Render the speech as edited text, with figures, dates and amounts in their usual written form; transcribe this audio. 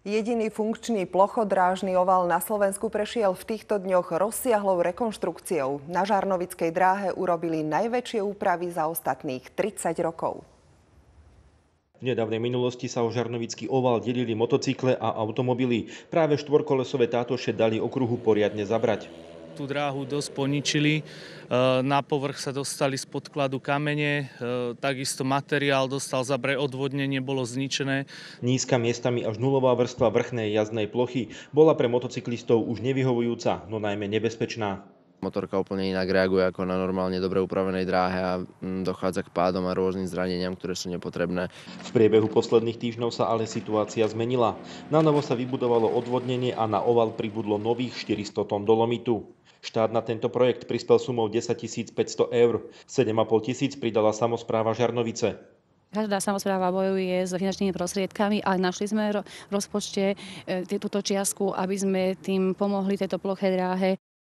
Jediný funkčný plochodrážny oval na Slovensku prešiel v týchto dňoch rozsiahlou rekonštrukciou. Na Žarnovickej dráhe urobili najväčšie úpravy za ostatných 30 rokov. V nedávnej minulosti sa o Žarnovický oval delili motocykle a automobily. Práve štvorkolesové tátoše dali okruhu poriadne zabrať. Tú dráhu dosť poničili, na povrch sa dostali z podkladu kamene, takisto materiál dostal zabrať, odvodnenie bolo zničené. Nízka, miestami až nulová vrstva vrchnej jazdnej plochy bola pre motocyklistov už nevyhovujúca, no najmä nebezpečná. Motorka úplne inak reaguje ako na normálne dobre upravenej dráhe a dochádza k pádom a rôznym zraneniam, ktoré sú nepotrebné. V priebehu posledných týždňov sa ale situácia zmenila. Na novo sa vybudovalo odvodnenie a na oval pribudlo nových 400 tón dolomitu. Štát na tento projekt prispel sumou 10 500 eur. 7 500 pridala samospráva Žarnovice. Každá samospráva bojuje s finančnými prostriedkami, ale našli sme v rozpočte túto čiastku, aby sme tým pomohli tejto ploché dráhe.